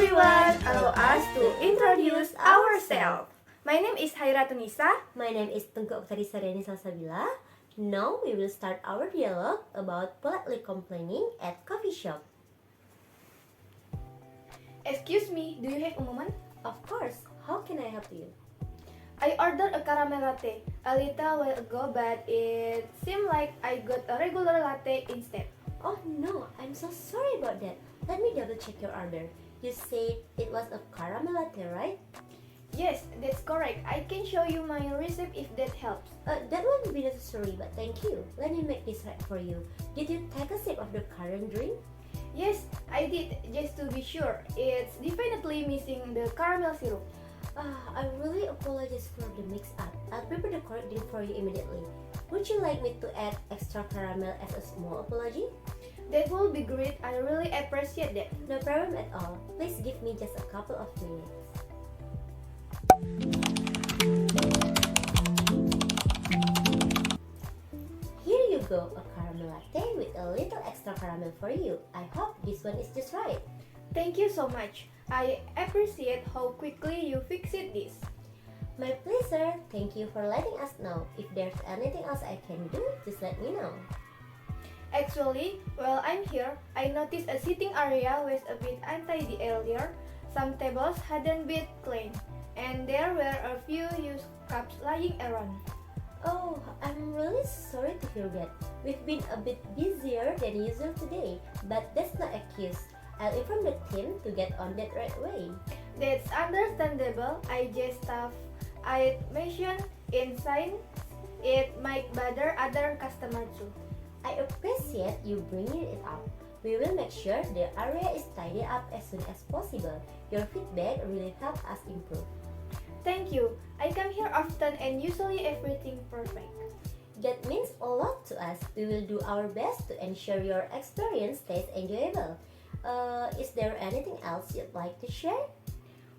everyone, allow us to introduce ourselves. My name is Haira Tunisa. My name is Tengku Oktari Sariani Salsabila. Now we will start our dialogue about politely complaining at coffee shop. Excuse me, do you have a moment? Of course, how can I help you? I ordered a caramel latte a little while ago, but it seemed like I got a regular latte instead. Oh no, I'm so sorry about that. Let me double check your order. You said it was a caramel latte, right? Yes, that's correct. I can show you my receipt if that helps. That won't be necessary, but thank you. Let me make this right for you. Did you take a sip of the current drink? Yes, I did, just to be sure. It's definitely missing the caramel syrup. I really apologize for the mix-up. I'll prepare the correct drink for you immediately. Would you like me to add extra caramel as a small apology? That will be great. I really appreciate that. No problem at all. Please give me just a couple of minutes. Here you go, a caramel latte with a little extra caramel for you. I hope this one is just right. Thank you so much. I appreciate how quickly you fixed this. My pleasure. Thank you for letting us know. If there's anything else I can do, just let me know. Actually, while I'm here, I noticed a sitting area was a bit untidy earlier. Some tables hadn't been cleaned, and there were a few used cups lying around. Oh, I'm really sorry to hear that. We've been a bit busier than usual today, but that's not an excuse. I'll inform the team to get on that right away. That's understandable. I just thought I'd mention in sign it might bother other customers too. I appreciate you bringing it up. We will make sure the area is tidied up as soon as possible. Your feedback really helps us improve. Thank you. I come here often and usually everything perfect. That means a lot to us. We will do our best to ensure your experience stays enjoyable. Is there anything else you'd like to share?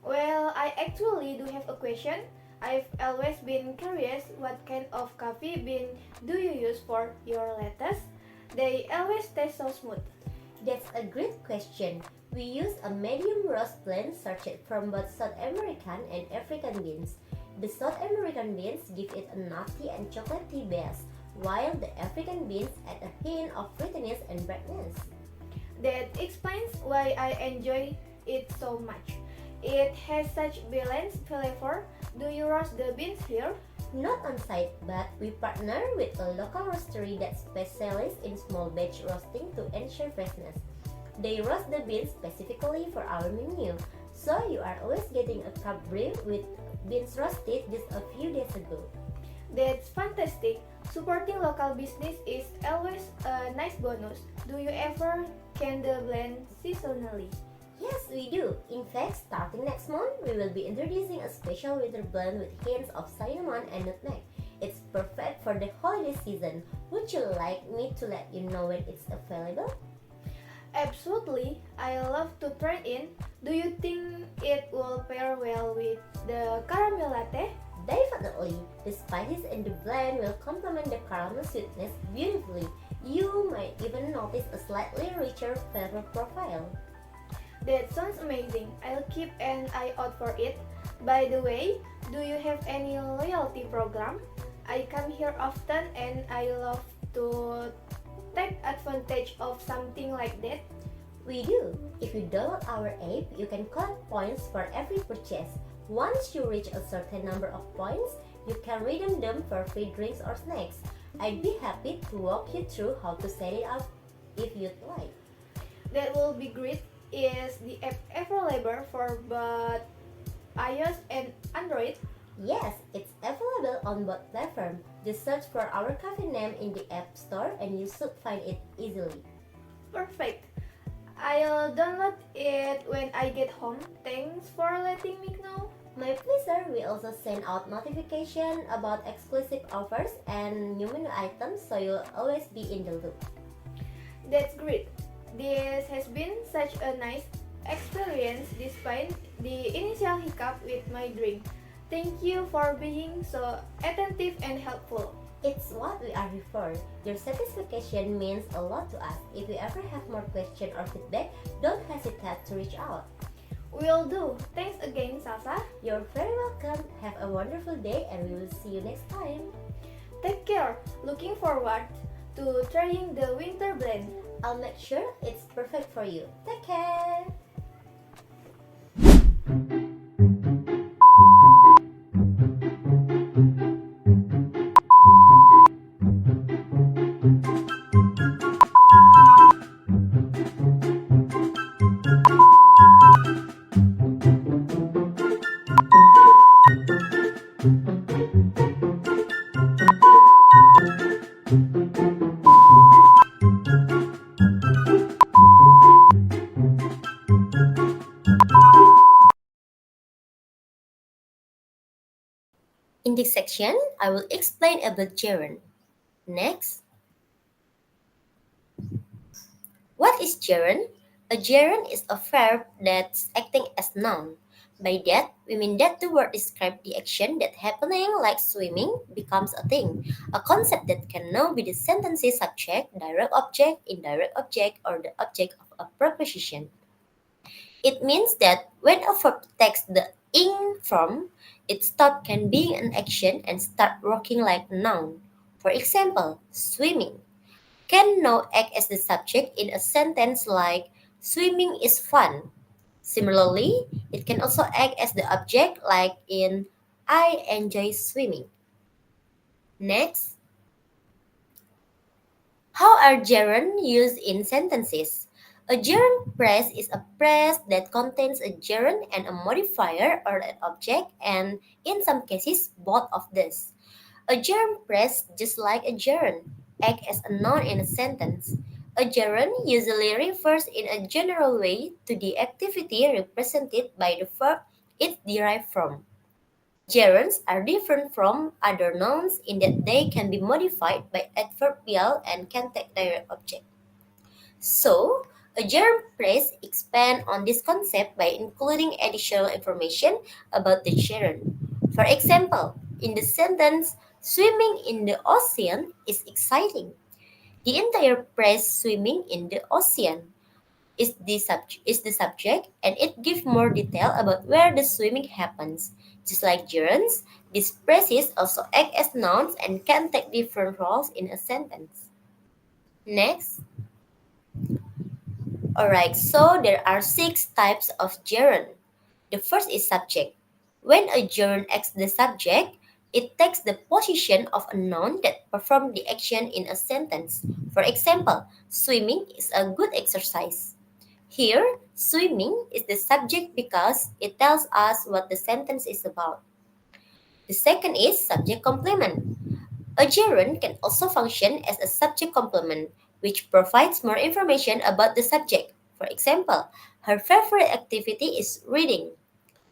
Well, I actually do have a question. I've always been curious what kind of coffee bean do you use for your lattes? They always taste so smooth. That's a great question. We use a medium roast blend sorted from both South American and African beans. The South American beans give it a nutty and chocolatey base, while the African beans add a hint of fruitiness and brightness. That explains why I enjoy it so much. It has such balanced flavor. Do you roast the beans here? Not on site, but we partner with a local roastery that specializes in small batch roasting to ensure freshness. They roast the beans specifically for our menu, so you are always getting a cup brewed with beans roasted just a few days ago. That's fantastic. Supporting local business is always a nice bonus. Do you ever can the blend seasonally? Yes, we do. In fact, starting next month, we will be introducing a special winter blend with hints of cinnamon and nutmeg. It's perfect for the holiday season. Would you like me to let you know when it's available? Absolutely. I love to try in. Do you think it will pair well with the caramel latte? Definitely. The spices in the blend will complement the caramel sweetness beautifully. You might even notice a slightly richer flavor profile. That sounds amazing. I'll keep an eye out for it. By the way, do you have any loyalty program? I come here often and I love to take advantage of something like that. We do. If you download our app, you can collect points for every purchase. Once you reach a certain number of points, you can redeem them for free drinks or snacks. I'd be happy to walk you through how to set it up if you'd like. That will be great. Is the app available for both iOS and Android? Yes, it's available on both platforms. Just search for our cafe name in the App Store and you should find it easily. Perfect. I'll download it when I get home. Thanks for letting me know. My pleasure. We also send out notifications about exclusive offers and new menu items so you'll always be in the loop. That's great. This has been such a nice experience despite the initial hiccup with my drink. Thank you for being so attentive and helpful. It's what we are here for. Your satisfaction means a lot to us. If you ever have more questions or feedback, don't hesitate to reach out. Will do. Thanks again, Sasa. You're very welcome. Have a wonderful day and we will see you next time. Take care. Looking forward to trying the winter blend. I'll make sure it's perfect for you. Take care. In this section, I will explain about gerund. Next, what is gerund? A gerund is a verb that's acting as noun. By that, we mean that the word describes the action that happening like swimming becomes a thing, a concept that can now be the sentence's subject, direct object, indirect object, or the object of a preposition. It means that when a verb takes the ing form, it stops can being an action and start working like a noun. For example, swimming can now act as the subject in a sentence like swimming is fun. Similarly, it can also act as the object like in I enjoy swimming. Next, how are gerund used in sentences? A gerund phrase is a phrase that contains a gerund and a modifier or an object, and in some cases, both of these. A gerund phrase, just like a gerund, acts as a noun in a sentence. A gerund usually refers in a general way to the activity represented by the verb it's derived from. Gerunds are different from other nouns in that they can be modified by adverbial and can take direct object. So, a gerund phrase expands on this concept by including additional information about the gerund. For example, in the sentence, swimming in the ocean is exciting. The entire phrase swimming in the ocean is the subject and it gives more detail about where the swimming happens. Just like gerunds, these phrases also act as nouns and can take different roles in a sentence. Next, alright, so there are six types of gerund. The first is subject. When a gerund acts the subject, it takes the position of a noun that performs the action in a sentence. For example, swimming is a good exercise. Here, swimming is the subject because it tells us what the sentence is about. The second is subject complement. A gerund can also function as a subject complement, which provides more information about the subject. For example, her favorite activity is reading.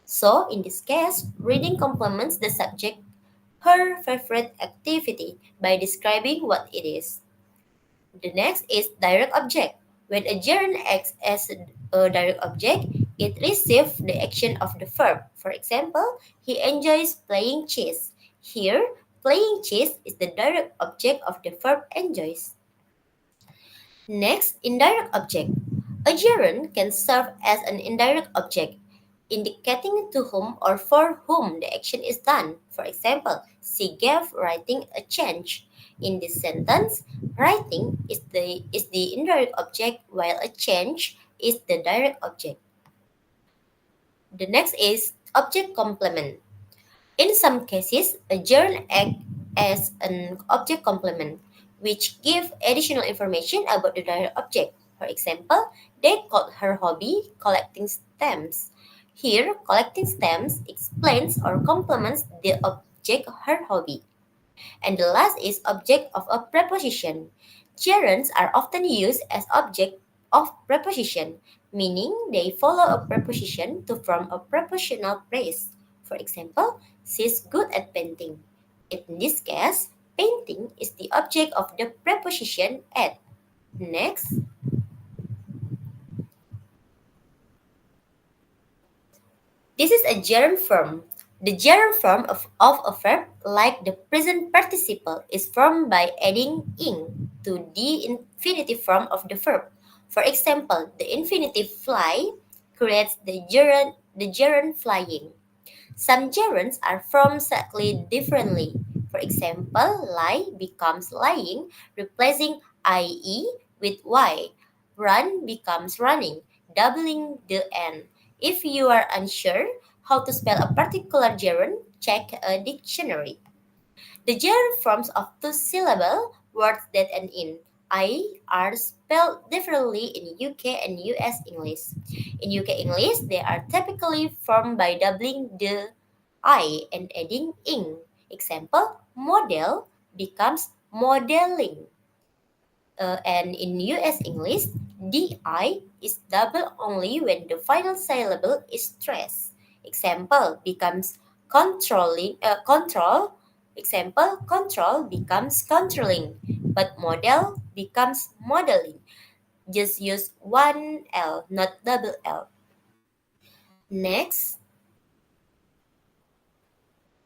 So, in this case, reading complements the subject, her favorite activity, by describing what it is. The next is direct object. When a gerund acts as a direct object, it receives the action of the verb. For example, he enjoys playing chess. Here, playing chess is the direct object of the verb enjoys. Next, indirect object. A gerund can serve as an indirect object, indicating to whom or for whom the action is done. For example, she gave writing a change. In this sentence, writing is the indirect object while a change is the direct object. The next is object complement. In some cases, a gerund acts as an object complement, which give additional information about the direct object. For example, they called her hobby collecting stamps. Here, collecting stamps explains or complements the object her hobby. And the last is object of a preposition. Gerunds are often used as object of preposition, meaning they follow a preposition to form a prepositional phrase. For example, she's good at painting. In this case, painting is the object of the preposition at. Next, this is a gerund form. The gerund form of a verb, like the present participle, is formed by adding ing to the infinitive form of the verb. For example, the infinitive fly creates the gerund flying. Some gerunds are formed slightly differently. For example, lie becomes lying, replacing ie with y. Run becomes running, doubling the n. If you are unsure how to spell a particular gerund, check a dictionary. The gerund forms of two-syllable words that end in I are spelled differently in UK and US English. In UK English, they are typically formed by doubling the I and adding ing. Example, model becomes modeling. And in US English, DI is double only when the final syllable is stressed. Example becomes control. Example, control becomes controlling, but model becomes modeling. Just use one L, not double L. Next,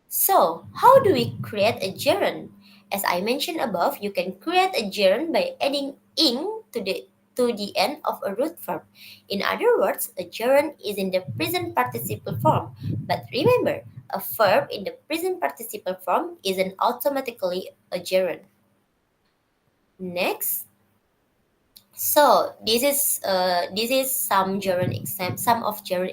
so, how do we create a gerund? As I mentioned above, you can create a gerund by adding ing to the end of a root verb. In other words, a gerund is in the present participle form. But remember, a verb in the present participle form isn't automatically a gerund. Next, so this is some of gerund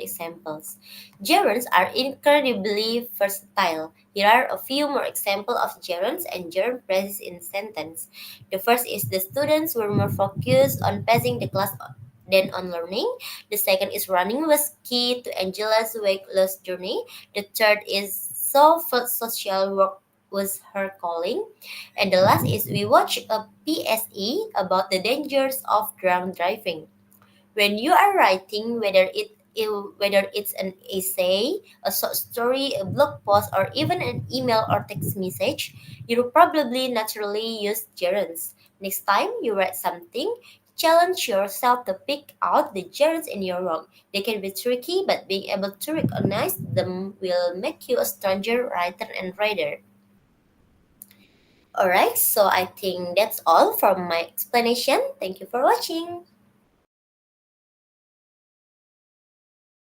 examples. Gerunds are incredibly versatile. Here are a few more examples of gerunds and gerund phrases in sentence. The first is the students were more focused on passing the class than on learning. The second is running was key to Angela's weight loss journey. The third is so felt social work was her calling. And the last is we watch a PSE about the dangers of drunk driving. When you are writing, whether it's an essay, a short story, a blog post, or even an email or text message, you probably naturally use gerunds. Next time you write something, challenge yourself to pick out the gerunds in your work. They can be tricky, but being able to recognize them will make you a stronger writer and reader. Alright, so I think that's all from my explanation. Thank you for watching.